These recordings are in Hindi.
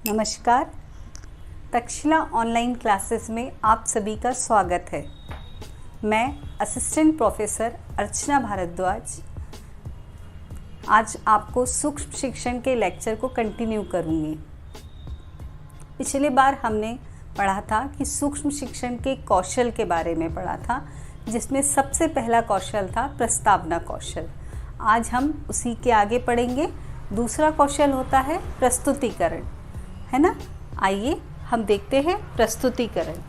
नमस्कार। तक्षशिला ऑनलाइन क्लासेस में आप सभी का स्वागत है। मैं असिस्टेंट प्रोफेसर अर्चना भारद्वाज आज आपको सूक्ष्म शिक्षण के लेक्चर को कंटिन्यू करूँगी। पिछली बार हमने पढ़ा था कि सूक्ष्म शिक्षण के कौशल के बारे में पढ़ा था, जिसमें सबसे पहला कौशल था प्रस्तावना कौशल। आज हम उसी के आगे पढ़ेंगे। दूसरा कौशल होता है प्रस्तुतिकरण, है ना। आइए हम देखते हैं प्रस्तुतिकरण।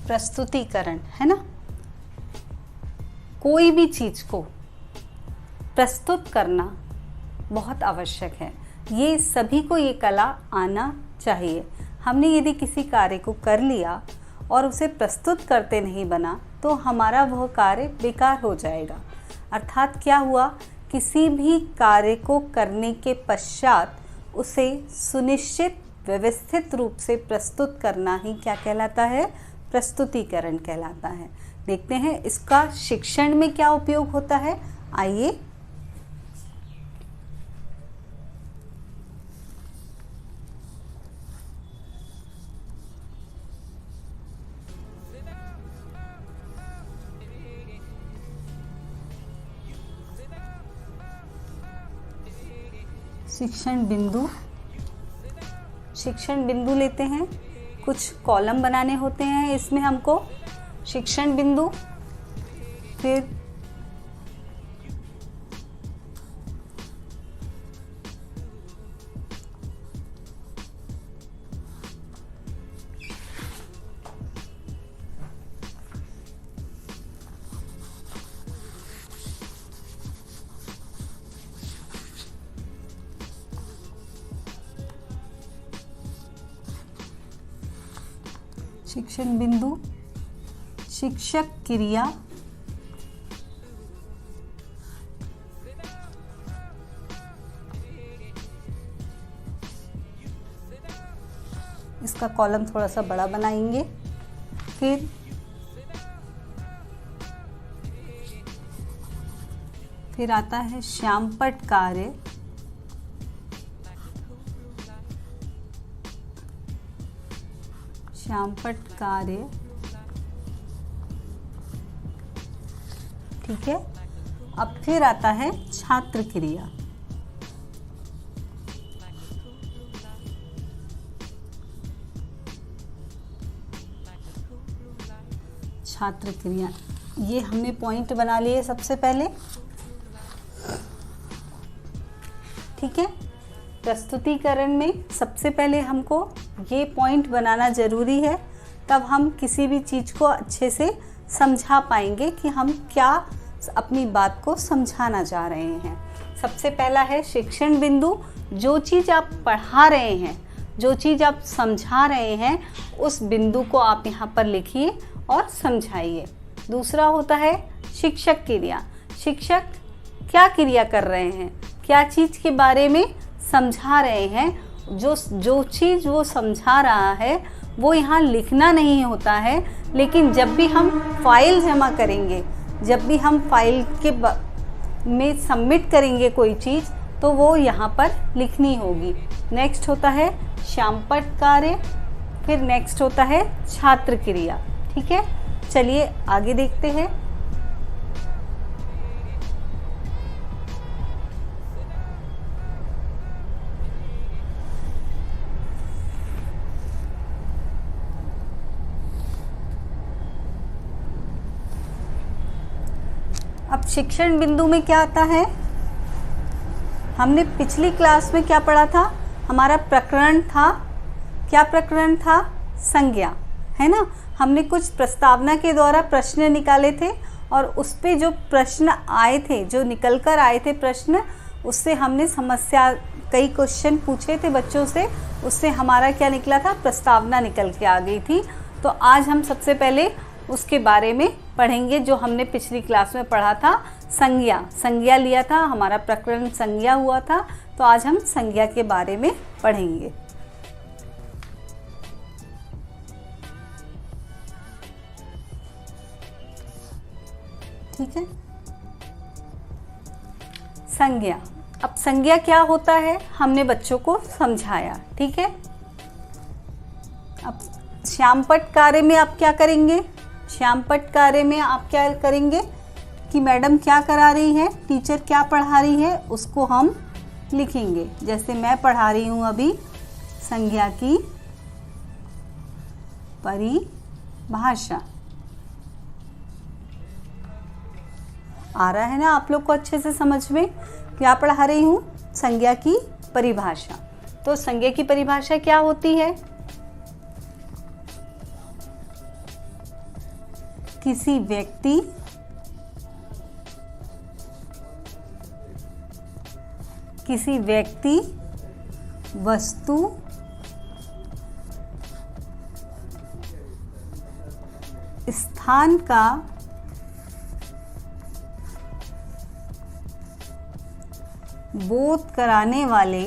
प्रस्तुतिकरण, है ना। कोई भी चीज़ को प्रस्तुत करना बहुत आवश्यक है। ये सभी को ये कला आना चाहिए। हमने यदि किसी कार्य को कर लिया और उसे प्रस्तुत करते नहीं बना तो हमारा वह कार्य बेकार हो जाएगा। अर्थात क्या हुआ, किसी भी कार्य को करने के पश्चात उसे सुनिश्चित व्यवस्थित रूप से प्रस्तुत करना ही क्या कहलाता है, प्रस्तुतिकरण कहलाता है। देखते हैं इसका शिक्षण में क्या उपयोग होता है। आइए शिक्षण बिंदु लेते हैं। कुछ कॉलम बनाने होते हैं इसमें हमको। शिक्षण बिंदु, फिर शिक्षण बिंदु, शिक्षक क्रिया, इसका कॉलम थोड़ा सा बड़ा बनाएंगे। फिर आता है श्यामपट्ट कार्य, श्यामपट्ट कार्य, ठीक है। अब फिर आता है छात्र क्रिया, छात्र क्रिया। ये हमने पॉइंट बना लिए सबसे पहले, ठीक है। प्रस्तुतिकरण में सबसे पहले हमको ये पॉइंट बनाना ज़रूरी है, तब हम किसी भी चीज़ को अच्छे से समझा पाएंगे कि हम क्या अपनी बात को समझाना चाह रहे हैं। सबसे पहला है शिक्षण बिंदु। जो चीज़ आप पढ़ा रहे हैं, जो चीज़ आप समझा रहे हैं, उस बिंदु को आप यहाँ पर लिखिए और समझाइए। दूसरा होता है शिक्षक क्रिया। शिक्षक क्या क्रिया कर रहे हैं, क्या चीज़ के बारे में समझा रहे हैं। जो चीज़ वो समझा रहा है वो यहाँ लिखना नहीं होता है, लेकिन जब भी हम फाइल जमा करेंगे, जब भी हम फाइल के में सबमिट करेंगे कोई चीज़, तो वो यहाँ पर लिखनी होगी। नेक्स्ट होता है श्यामपट्ट कार्य, फिर नेक्स्ट होता है छात्र क्रिया, ठीक है। चलिए आगे देखते हैं। अब शिक्षण बिंदु में क्या आता है, हमने पिछली क्लास में क्या पढ़ा था, हमारा प्रकरण था, क्या प्रकरण था, संज्ञा, है ना। हमने कुछ प्रस्तावना के द्वारा प्रश्न निकाले थे और उस पे जो प्रश्न आए थे, जो निकल कर आए थे प्रश्न, उससे हमने समस्या, कई क्वेश्चन पूछे थे बच्चों से, उससे हमारा क्या निकला था, प्रस्तावना निकल के आ गई थी। तो आज हम सबसे पहले उसके बारे में पढ़ेंगे, जो हमने पिछली क्लास में पढ़ा था। संज्ञा लिया था, हमारा प्रकरण संज्ञा हुआ था, तो आज हम संज्ञा के बारे में पढ़ेंगे। ठीक है, संज्ञा। अब संज्ञा क्या होता है हमने बच्चों को समझाया। ठीक है, अब श्यामपट्ट कार्य में आप क्या करेंगे? श्यामपट्ट कार्य में आप क्या करेंगे कि मैडम क्या करा रही है, टीचर क्या पढ़ा रही है, उसको हम लिखेंगे। जैसे मैं पढ़ा रही हूँ अभी संज्ञा की परिभाषा। आ रहा है ना आप लोग को अच्छे से समझ में? क्या पढ़ा रही हूँ? संज्ञा की परिभाषा। तो संज्ञा की परिभाषा क्या होती है? किसी व्यक्ति, वस्तु, स्थान का बोध कराने वाले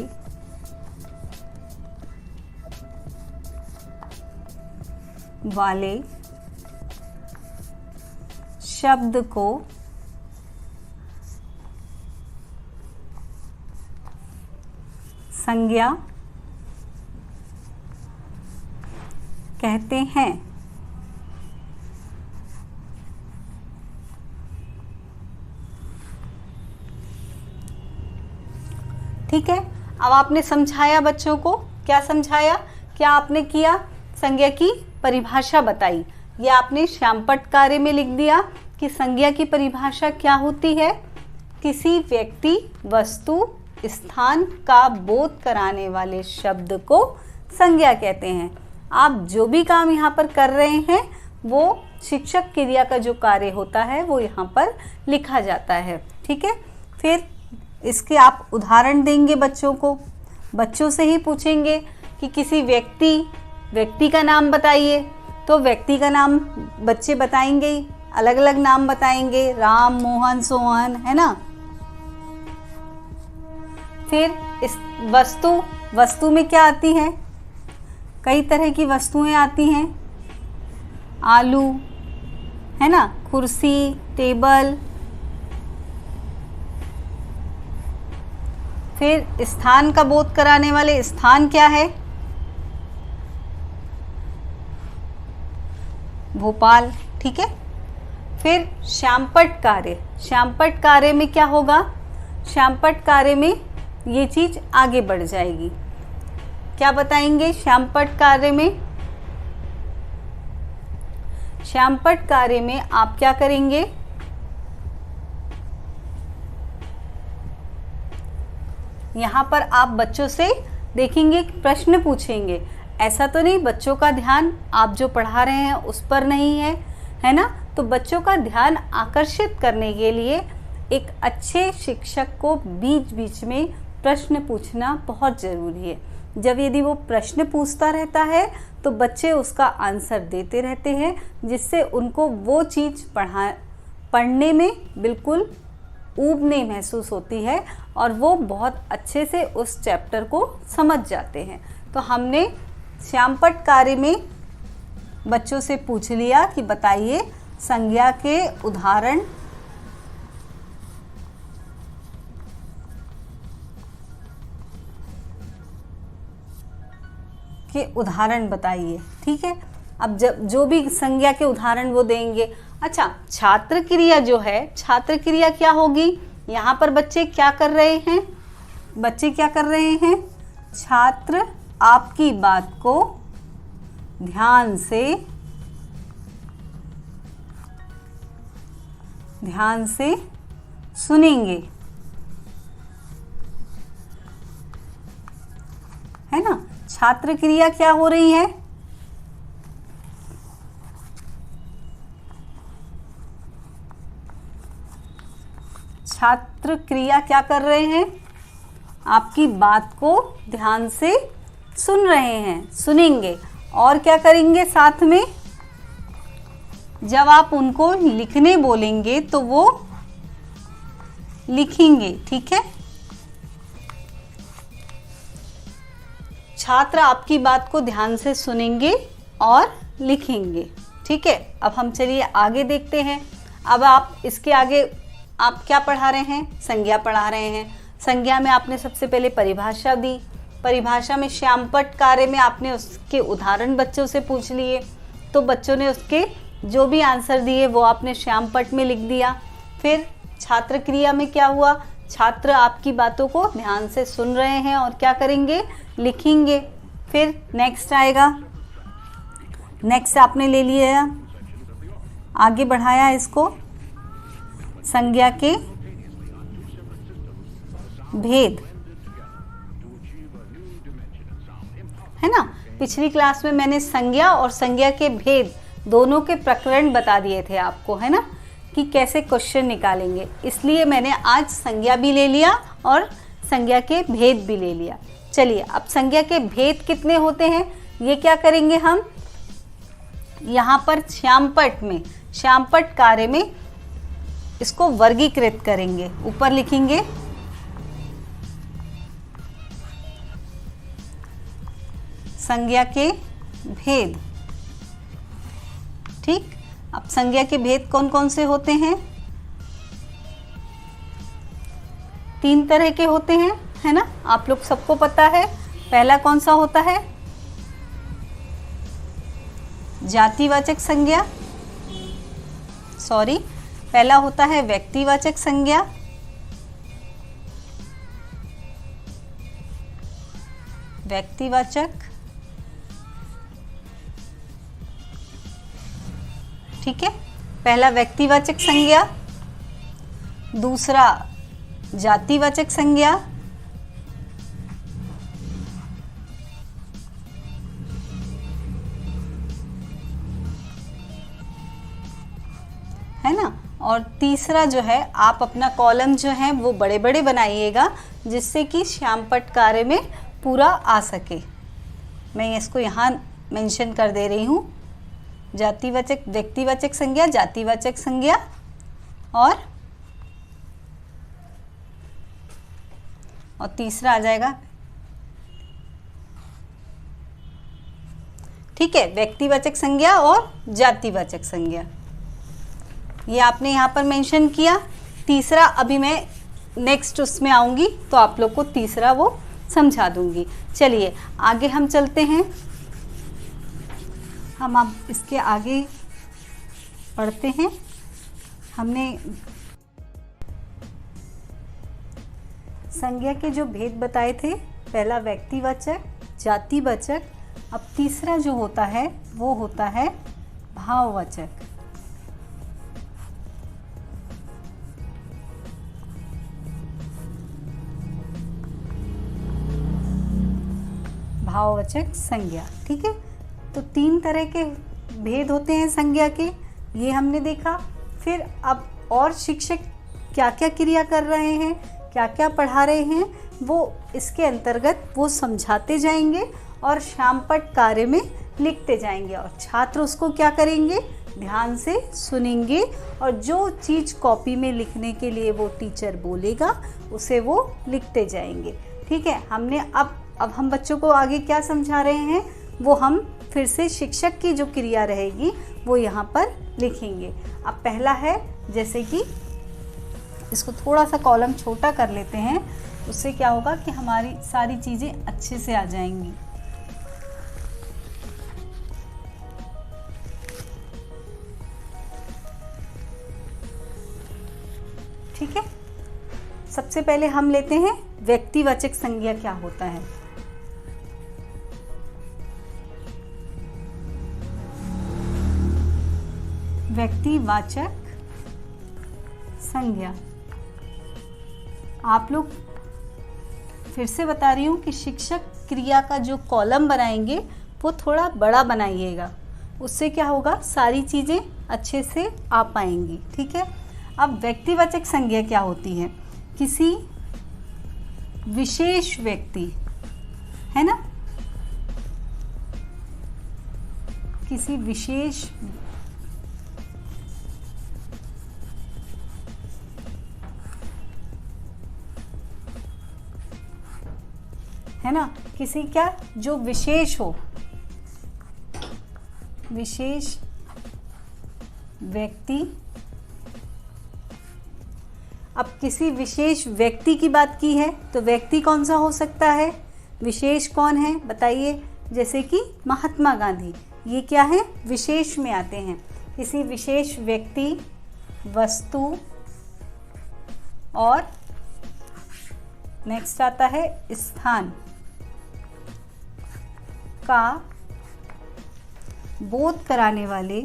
शब्द को संज्ञा कहते हैं। ठीक है, अब आपने समझाया बच्चों को, क्या समझाया, क्या आपने किया? संज्ञा की परिभाषा बताई। ये आपने श्यामपट्ट कार्य में लिख दिया कि संज्ञा की परिभाषा क्या होती है? किसी व्यक्ति, वस्तु, स्थान का बोध कराने वाले शब्द को संज्ञा कहते हैं। आप जो भी काम यहाँ पर कर रहे हैं वो शिक्षक क्रिया का जो कार्य होता है वो यहाँ पर लिखा जाता है। ठीक है, फिर इसके आप उदाहरण देंगे बच्चों को। बच्चों से ही पूछेंगे कि किसी व्यक्ति का नाम बताइए, तो व्यक्ति का नाम बच्चे बताएंगे ही, अलग अलग नाम बताएंगे, राम, मोहन, सोहन, है ना। फिर इस वस्तु में क्या आती है? कई तरह की वस्तुएं आती हैं। आलू, है ना, कुर्सी, टेबल। फिर स्थान का बोध कराने वाले स्थान क्या है? भोपाल। ठीक है, फिर श्यामपट्ट कार्य में क्या होगा? श्यामपट्ट कार्य में ये चीज आगे बढ़ जाएगी। क्या बताएंगे श्यामपट्ट कार्य में? श्यामपट्ट कार्य में आप क्या करेंगे? यहाँ पर आप बच्चों से देखेंगे, प्रश्न पूछेंगे। ऐसा तो नहीं बच्चों का ध्यान आप जो पढ़ा रहे हैं उस पर नहीं है, है ना। तो बच्चों का ध्यान आकर्षित करने के लिए एक अच्छे शिक्षक को बीच बीच में प्रश्न पूछना बहुत ज़रूरी है। जब यदि वो प्रश्न पूछता रहता है तो बच्चे उसका आंसर देते रहते हैं, जिससे उनको वो चीज़ पढ़ने में बिल्कुल ऊब नहीं महसूस होती है और वो बहुत अच्छे से उस चैप्टर को समझ जाते हैं। तो हमने श्यामपट्ट कार्य में बच्चों से पूछ लिया कि बताइए संज्ञा के उदाहरण बताइए। ठीक है, अब जब जो भी संज्ञा के उदाहरण वो देंगे। अच्छा, छात्र क्रिया जो है, छात्र क्रिया क्या होगी? यहाँ पर बच्चे क्या कर रहे हैं? छात्र आपकी बात को ध्यान से सुनेंगे, है ना। छात्र क्रिया क्या हो रही है? छात्र क्रिया क्या कर रहे हैं? आपकी बात को ध्यान से सुन रहे हैं, सुनेंगे। और क्या करेंगे साथ में? जब आप उनको लिखने बोलेंगे तो वो लिखेंगे। ठीक है, छात्र आपकी बात को ध्यान से सुनेंगे और लिखेंगे। ठीक है, अब हम चलिए आगे देखते हैं। अब आप इसके आगे आप क्या पढ़ा रहे हैं? संज्ञा पढ़ा रहे हैं। संज्ञा में आपने सबसे पहले परिभाषा दी। परिभाषा में श्यामपट्ट कार्य में आपने उसके उदाहरण बच्चों से पूछ लिए, तो बच्चों ने उसके जो भी आंसर दिए वो आपने श्यामपट्ट में लिख दिया। फिर छात्र क्रिया में क्या हुआ? छात्र आपकी बातों को ध्यान से सुन रहे हैं और क्या करेंगे? लिखेंगे। फिर नेक्स्ट आएगा, नेक्स्ट आपने ले लिया, आगे बढ़ाया इसको, संज्ञा के भेद, है ना। पिछली क्लास में मैंने संज्ञा और संज्ञा के भेद दोनों के प्रकरण बता दिए थे आपको, है ना, कि कैसे क्वेश्चन निकालेंगे। इसलिए मैंने आज संज्ञा भी ले लिया और संज्ञा के भेद भी ले लिया। चलिए, अब संज्ञा के भेद कितने होते हैं ये क्या करेंगे हम? यहाँ पर श्यामपट्ट में, श्यामपट्ट कार्य में इसको वर्गीकृत करेंगे। ऊपर लिखेंगे संज्ञा के भेद। ठीक, अब संज्ञा के भेद कौन कौन से होते हैं? 3 तरह के होते हैं, है ना, आप लोग सबको पता है। पहला कौन सा होता है? जातिवाचक संज्ञा, सॉरी, पहला होता है व्यक्तिवाचक संज्ञा, व्यक्तिवाचक, ठीक है, पहला व्यक्तिवाचक संज्ञा, दूसरा जातिवाचक संज्ञा, है ना, और तीसरा जो है, आप अपना कॉलम जो है वो बड़े बड़े बनाइएगा जिससे कि श्यामपट्ट कार्य में पूरा आ सके। मैं इसको यहाँ मेंशन कर दे रही हूँ। जातिवाचक, व्यक्तिवाचक संज्ञा, जातिवाचक संज्ञा और तीसरा आ जाएगा, ठीक है, व्यक्तिवाचक संज्ञा और जातिवाचक संज्ञा, ये आपने यहाँ पर मेंशन किया। तीसरा अभी मैं नेक्स्ट उसमें आऊँगी तो आप लोग को तीसरा वो समझा दूँगी। चलिए आगे हम चलते हैं, हम अब इसके आगे पढ़ते हैं। हमने संज्ञा के जो भेद बताए थे, पहला व्यक्तिवाचक, जातिवाचक, अब तीसरा जो होता है वो होता है भाववाचक। भाववाचक संज्ञा, ठीक है। तो 3 तरह के भेद होते हैं संज्ञा के, ये हमने देखा। फिर अब और शिक्षक क्या क्या क्रिया कर रहे हैं, क्या क्या पढ़ा रहे हैं, वो इसके अंतर्गत वो समझाते जाएंगे और श्यामपट्ट कार्य में लिखते जाएंगे और छात्र उसको क्या करेंगे? ध्यान से सुनेंगे और जो चीज़ कॉपी में लिखने के लिए वो टीचर बोलेगा उसे वो लिखते जाएंगे। ठीक है, हमने अब हम बच्चों को आगे क्या समझा रहे हैं वो हम फिर से शिक्षक की जो क्रिया रहेगी वो यहाँ पर लिखेंगे। अब पहला है, जैसे कि इसको थोड़ा सा कॉलम छोटा कर लेते हैं, उससे क्या होगा कि हमारी सारी चीज़ें अच्छे से आ जाएंगी। ठीक है, सबसे पहले हम लेते हैं व्यक्तिवाचक संज्ञा क्या होता है। व्यक्तिवाचक संज्ञा, आप लोग फिर से बता रही हूँ कि शिक्षक क्रिया का जो कॉलम बनाएंगे वो थोड़ा बड़ा बनाइएगा, उससे क्या होगा, सारी चीज़ें अच्छे से आ पाएंगी। ठीक है, अब व्यक्तिवाचक संज्ञा क्या होती है? किसी विशेष व्यक्ति, है ना, किसी विशेष है ना, किसी क्या जो विशेष हो, विशेष व्यक्ति। अब किसी विशेष व्यक्ति की बात की है तो व्यक्ति कौन सा हो सकता है, विशेष कौन है बताइए। जैसे कि महात्मा गांधी, ये क्या है, विशेष में आते हैं। किसी विशेष व्यक्ति, वस्तु और नेक्स्ट आता है स्थान का बोध कराने वाले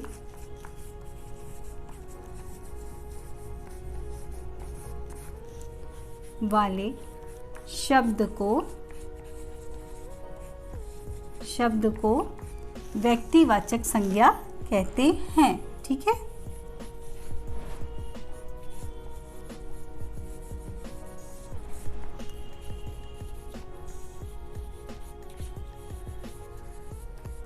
शब्द को व्यक्तिवाचक संज्ञा कहते हैं। ठीक है,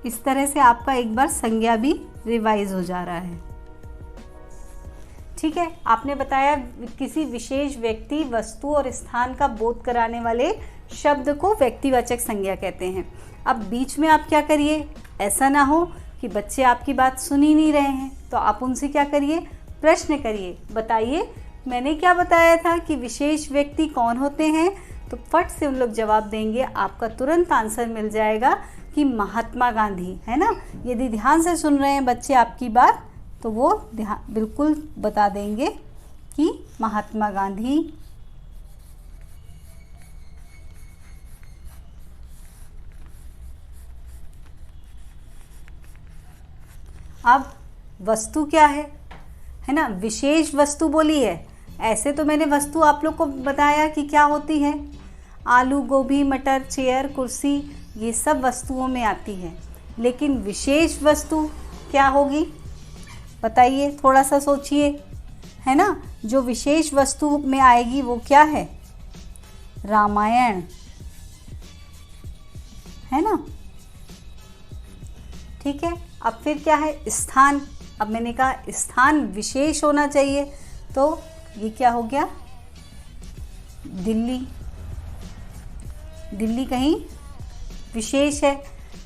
इस तरह से आपका एक बार संज्ञा भी रिवाइज हो जा रहा है। ठीक है, आपने बताया किसी विशेष व्यक्ति, वस्तु और स्थान का बोध कराने वाले शब्द को व्यक्तिवाचक संज्ञा कहते हैं। अब बीच में आप क्या करिए, ऐसा ना हो कि बच्चे आपकी बात सुन ही नहीं रहे हैं, तो आप उनसे क्या करिए, प्रश्न करिए। बताइए मैंने क्या बताया था कि विशेष व्यक्ति कौन होते हैं, तो फट से उन लोग जवाब देंगे, आपका तुरंत आंसर मिल जाएगा कि महात्मा गांधी, है ना। यदि ध्यान से सुन रहे हैं बच्चे आपकी बात तो वो बिल्कुल बता देंगे कि महात्मा गांधी। अब वस्तु क्या है ना, विशेष वस्तु बोली है। ऐसे तो मैंने वस्तु आप लोग को बताया कि क्या होती है, आलू, गोभी, मटर, चेयर, कुर्सी, ये सब वस्तुओं में आती है। लेकिन विशेष वस्तु क्या होगी बताइए, थोड़ा सा सोचिए, है ना। जो विशेष वस्तु में आएगी वो क्या है, रामायण, है ना। ठीक है, अब फिर क्या है, स्थान। अब मैंने कहा स्थान विशेष होना चाहिए, तो ये क्या हो गया, दिल्ली। दिल्ली कहीं विशेष है।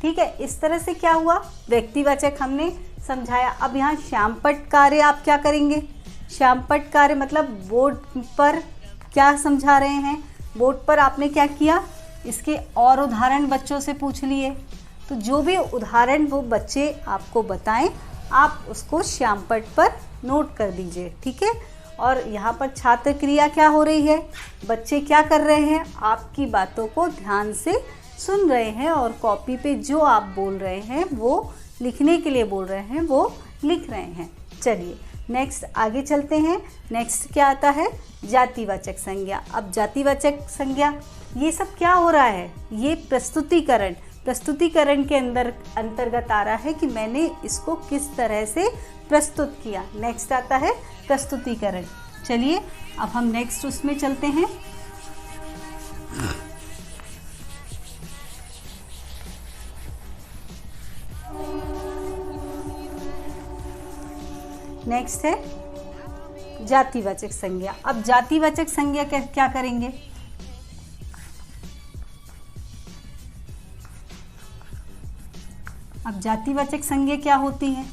ठीक है, इस तरह से क्या हुआ, व्यक्तिवाचक हमने समझाया। अब यहाँ श्यामपट्ट कार्य आप क्या करेंगे, श्यामपट्ट कार्य मतलब बोर्ड पर क्या समझा रहे हैं, बोर्ड पर आपने क्या किया, इसके और उदाहरण बच्चों से पूछ लिए। तो जो भी उदाहरण वो बच्चे आपको बताएं, आप उसको श्यामपट्ट पर नोट कर दीजिए। ठीक है, और यहाँ पर छात्र क्रिया क्या हो रही है, बच्चे क्या कर रहे हैं, आपकी बातों को ध्यान से सुन रहे हैं और कॉपी पे जो आप बोल रहे हैं वो लिखने के लिए बोल रहे हैं वो लिख रहे हैं। चलिए नेक्स्ट आगे चलते हैं। नेक्स्ट क्या आता है, जातिवाचक संज्ञा। अब जातिवाचक संज्ञा ये सब क्या हो रहा है, ये प्रस्तुतिकरण के अंतर्गत आ रहा है कि मैंने इसको किस तरह से प्रस्तुत किया। नेक्स्ट आता है प्रस्तुतिकरण। चलिए अब हम नेक्स्ट उसमें चलते हैं। नेक्स्ट है जातिवाचक संज्ञा। अब जातिवाचक संज्ञा क्या करेंगे, अब जातिवाचक संज्ञा क्या होती है,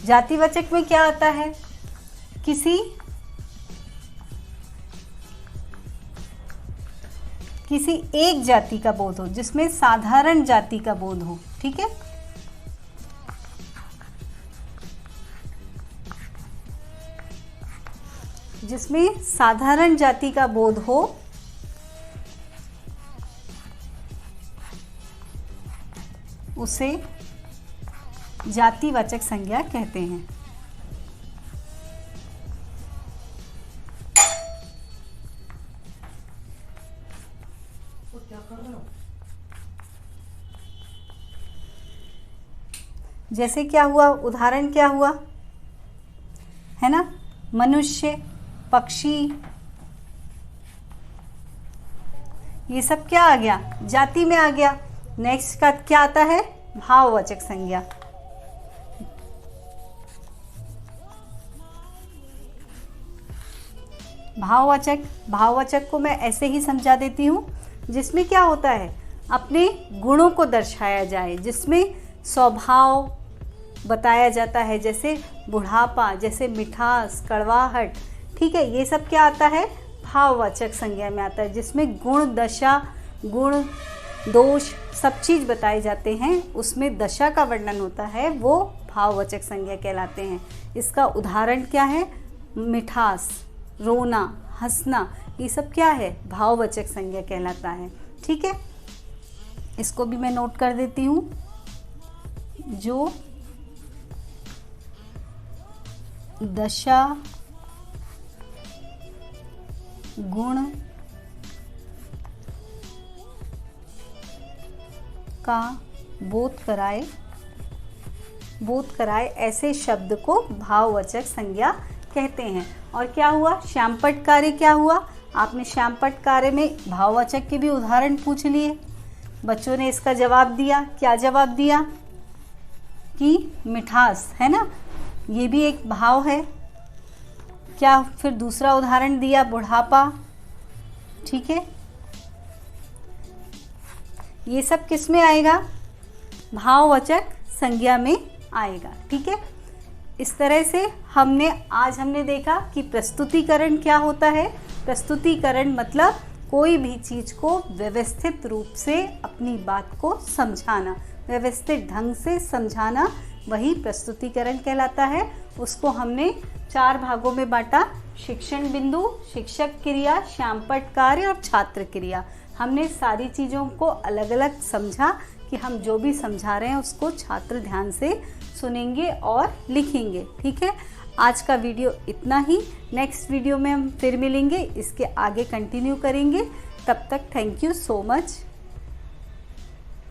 जातिवाचक में क्या आता है, किसी एक जाति का बोध हो, जिसमें साधारण जाति का बोध हो। ठीक है, जिसमें साधारण जाति का बोध हो, उसे जातिवाचक संज्ञा कहते हैं। जैसे क्या हुआ, उदाहरण क्या हुआ, है ना, मनुष्य, पक्षी, ये सब क्या आ गया, जाति में आ गया। नेक्स्ट का क्या आता है, भाववाचक संज्ञा। भाववाचक को मैं ऐसे ही समझा देती हूँ जिसमें क्या होता है, अपने गुणों को दर्शाया जाए, जिसमें स्वभाव बताया जाता है, जैसे बुढ़ापा, जैसे मिठास, कड़वाहट, ठीक है, ये सब क्या आता है, भाववाचक संज्ञा में आता है। जिसमें गुण, दशा, गुण, दोष सब चीज़ बताए जाते हैं, उसमें दशा का वर्णन होता है, वो भाववाचक संज्ञा कहलाते हैं। इसका उदाहरण क्या है, मिठास, रोना, हंसना, ये सब क्या है, भाववाचक संज्ञा कहलाता है। ठीक है, इसको भी मैं नोट कर देती हूँ। जो दशा, गुण का बोध कराए ऐसे शब्द को भाववाचक संज्ञा कहते हैं। और क्या हुआ, श्यामपट्ट कार्य क्या हुआ, आपने श्यामपट्ट कार्य में भाववाचक के भी उदाहरण पूछ लिए, बच्चों ने इसका जवाब दिया। क्या जवाब दिया कि मिठास, है ना, ये भी एक भाव है। क्या फिर दूसरा उदाहरण दिया, बुढ़ापा। ठीक है, ये सब किस में आएगा, भाववाचक संज्ञा में आएगा। ठीक है, इस तरह से आज हमने देखा कि प्रस्तुतिकरण क्या होता है। प्रस्तुतिकरण मतलब कोई भी चीज़ को व्यवस्थित रूप से अपनी बात को समझाना, व्यवस्थित ढंग से समझाना, वही प्रस्तुतिकरण कहलाता है। उसको हमने 4 भागों में बांटा, शिक्षण बिंदु, शिक्षक क्रिया, श्यामपट्ट कार्य और छात्र क्रिया। हमने सारी चीज़ों को अलग अलग समझा कि हम जो भी समझा रहे हैं उसको छात्र ध्यान से सुनेंगे और लिखेंगे। ठीक है, आज का वीडियो इतना ही। नेक्स्ट वीडियो में हम फिर मिलेंगे, इसके आगे कंटिन्यू करेंगे। तब तक थैंक यू सो मच।